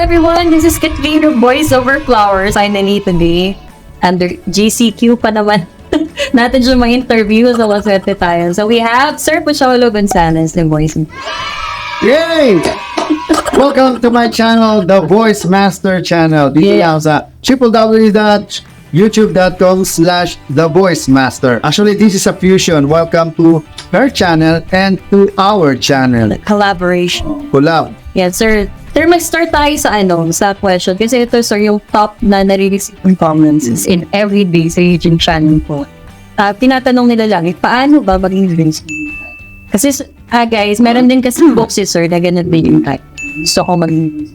everyone, this is Katrina Voice Over Flowers. I'm Nani today. Under GCQ pa naman natin siya ma-interview sa Wasete tayo. So we have Sir Pocholo Gonzalez, the voice. Yay! Welcome to my channel, The Voice Master Channel. Dito lang sa www.youtube.com/The Voice Master. Actually, this is a fusion. Welcome to her channel and to our channel. Collaboration. Collab. Yeah, sir. Sir, mag-start tayo sa question. Kasi ito, sir, yung top na nare-receive yung comments is in everyday sa YouTube channel po. Tinatanong nila lang, paano ba mag-English? Kasi, guys, meron din kasi book si sir na ganun din yung type. Gusto ko mag-English.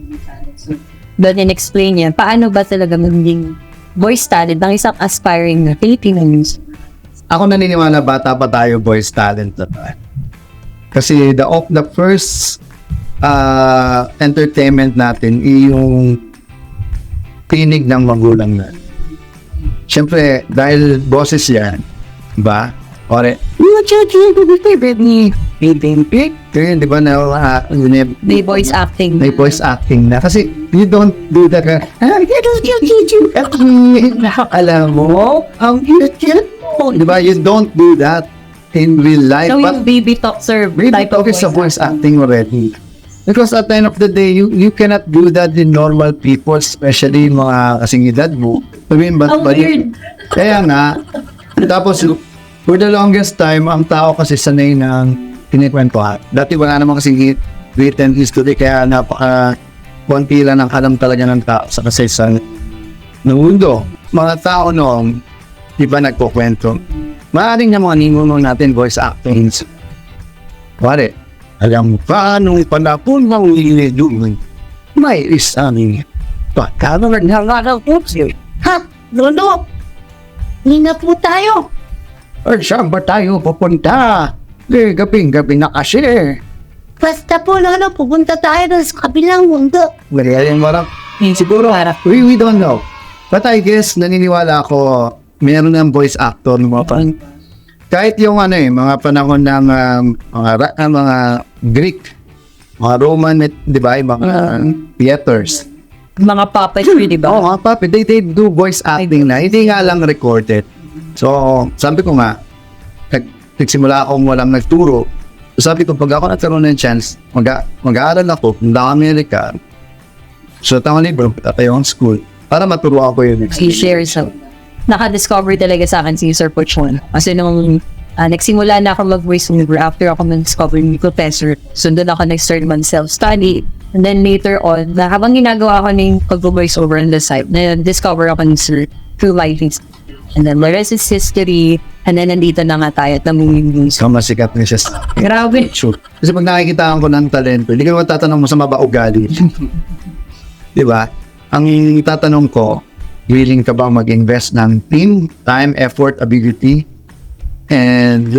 So, doon in-explain niya, paano ba talaga maging voice talent ng isang aspiring na Filipino news? Ako naniniwala bata pa tayo voice talent na tayo. Kasi the first entertainment natin yung pinig ng magulang na. Siyempre, dahil boses yan, ba? Ore, di ba na May voice acting. may voice acting na. Kasi you don't do that. Alam mo, ang cute mo. Di ba? You don't do that in real life. So, But yung baby talk, sir, baby type talk of is a voice acting already. Because at the end of the day, you cannot do that in normal people, especially mga kasing edad mo. Sabihin ba? How weird. Kaya nga, tapos for the longest time, ang tao kasi sanay ng kinikwentuhan. Dati wala naman kasi written history, kaya konti lang ang alam talaga ng tao sa kasaysayan ng mundo. Mga tao noong, di ba nagkukwento? Maaaring na mga ningunong natin voice acting. Pare, alam mo pa, nung panapon ng ilidumin, may isang pagkaroon ng nangangapos. Ha? Lolo? Hindi na po tayo. Or saan ba tayo pupunta? Gabing-gabi na kasi. Basta po, Lolo, pupunta tayo sa kabilang mundo. Magaling mo lang. Siguro, we don't know. But I guess, naniniwala ako, meron ng voice actor ng mga kahit yung mga panahon ng mga Greek, mga Roman, di ba, yung mga theaters. Mga puppetry, di ba? Oo, mga puppet, they do voice acting na, hindi nga lang recorded. So, sabi ko nga, nagsimula akong walang nagturo. Sabi ko, pag ako nagkaroon ng chance, mag-aaral ako, punta ako Amerika, so tama libro, tatayo ang school, para maturo ako yun. I-share sa naka-discover talaga sa akin si Sir Pocholo. Kasi nung nagsimula na ako mag-voice over after ako na-discover ni Professor, so doon ako nag-start man self-study. And then later on, habang ginagawa ko ng pag-voice over on the site, na-discover ako ni Sir through life experience. And then the rest is history. And then nandito na nga tayo at namumingin. So, masikat na siya. Grabe. Sure. Kasi pag nakikita ko ng talento, hindi ko tatanong mo sa maba ugali. Di ba? Ang tatanong ko, willing ka bang mag-invest ng team, time, effort, ability, and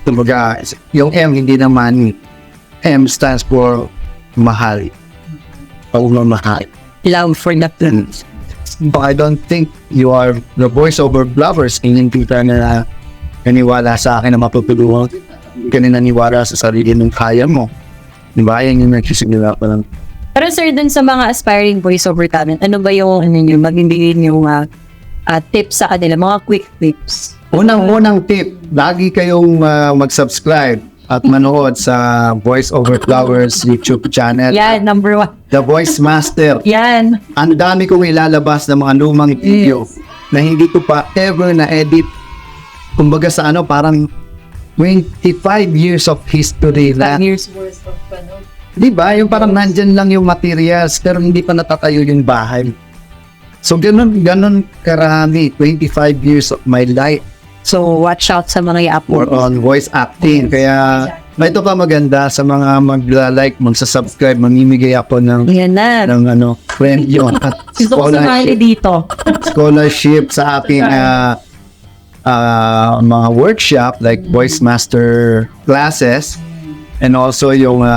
kumbaga, yung M hindi na money. M stands for mahal. Pagmamahal. Love for nothing. But I don't think you are the voice over lovers. Hindi kita na naniwala sa akin na mapapulungan ka na naniwala sa sarili ng kaya mo. Di ba? Yan yung nagsisimula pa lang. Pero sir, dun sa mga aspiring voiceover talent, ano ba yung magiging yung tips sa kanila, mga quick tips? Unang tip, lagi kayong mag-subscribe at manood sa Voice Over Flowers YouTube channel. Yan, number 1. The Voice Master. Yan. Ang dami kong ilalabas ng mga lumang video na hindi ko pa ever na-edit. Kumbaga sa parang 25 years of history na. 5 years worth of Di ba? Yung parang nandyan lang yung materials pero hindi pa natatayo yung bahay. So, ganun karami. 25 years of my life. So, watch out sa mga Or on voice acting. Kaya, ito pa maganda sa mga mag-like, magsa-subscribe, mamimigay ako ng yan na. friend yun. At Gusto ko sumali dito. scholarship sa aking mga workshop like voice master classes and also yung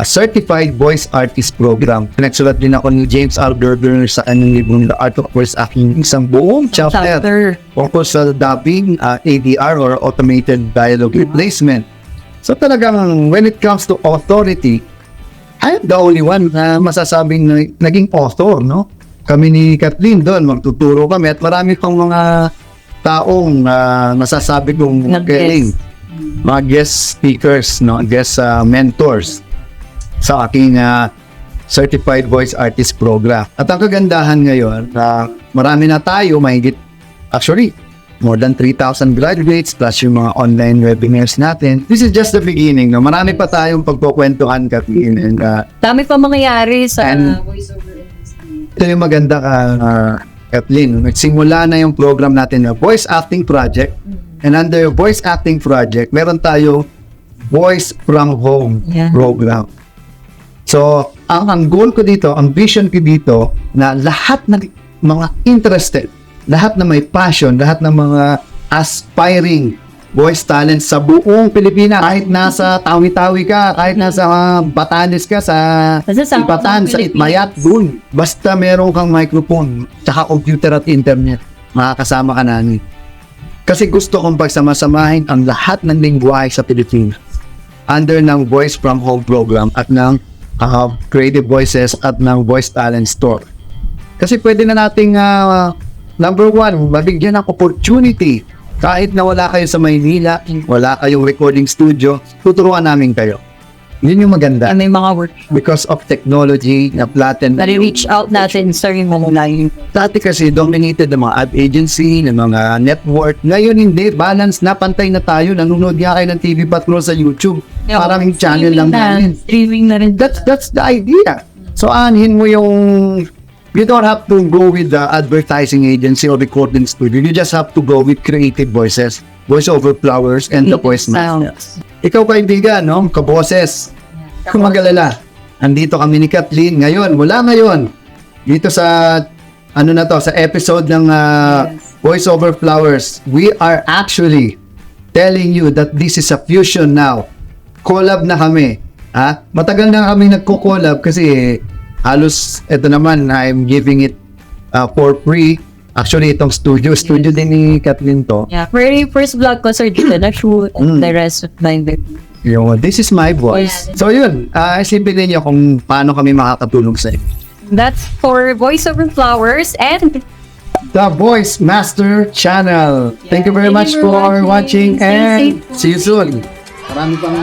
Certified Voice Artist Program. Pinagsulat din ako ni James R. Gerber sa kanyang libro The Art of Voice Acting. Isang buong chapter tungkol sa dubbing, ADR or Automated Dialogue Replacement. So talagang when it comes to authority, I'm the only one na masasabing naging author, no? Kami ni Kathleen doon, magtuturo kami at marami pang mga taong masasabi kong galing. Mga guest speakers, no? Guest mentors sa aking Certified Voice Artist Program. At ang kagandahan ngayon, marami na tayo, actually, more than 3,000 graduates plus yung mga online webinars natin. This is just the beginning. No? Marami pa tayong pagkukwentuhan, Kathleen. And, Dami pa mangyayari sa and- voiceover industry. ito yung maganda Kathleen. Nagsimula na yung program natin na Voice Acting Project. And under yung Voice Acting Project, meron tayo Voice from Home program. So, ang goal ko dito, ang vision ko dito, na lahat ng mga interested, lahat na may passion, lahat ng mga aspiring voice talents sa buong Pilipinas, kahit nasa Tawi-Tawi ka, kahit nasa Batanes ka, sa Ipatan, sa Itmayat, dun. Basta meron kang microphone, tsaka computer at internet, makakasama ka namin. Kasi gusto kong pagsamasamahin ang lahat ng lingwahe sa Pilipinas under ng Voice from Home program at ng Creative Voices at ng Voice Talent Store. Kasi pwede na nating number one, mabigyan ng opportunity. Kahit na wala kayo sa Maynila, wala kayong recording studio, tuturuan namin kayo. Yun yung maganda. May mga workshop. Because of technology na flatten. Nare-reach out natin sa rin mga layo. Dati kasi dominated ng mga ad agency, ng mga network. Ngayon hindi, balance na, pantay na tayo. Nanonood nga kayo ng TV Patrol sa YouTube. Parang yung channel lang namin. Streaming na rin. That's the idea. So, aanhin mo yung... You don't have to go with the advertising agency or recording studio. You just have to go with Creative Voices, Voice Over Flowers, and the Voice Masters. Ikaw kaibigan, no? Kaboses. Kung mag-alala, andito kami ni Kathleen ngayon, mula ngayon, dito sa, sa episode ng Voice Over Flowers, we are actually telling you that this is a fusion now. Collab na kami. Matagal na kami nagko-collab kasi halos, ito naman, I'm giving it for free. Actually, itong studio din ni Kathleen to. Yeah, very first vlog ko, sir, dito na-shoot and the rest of my This is my voice. So yun, isipin ninyo kung paano kami makakatulong sa inyo. That's for Voice Over Flowers and The Voice Master Channel. Thank you very much for watching and see you soon. Marami pang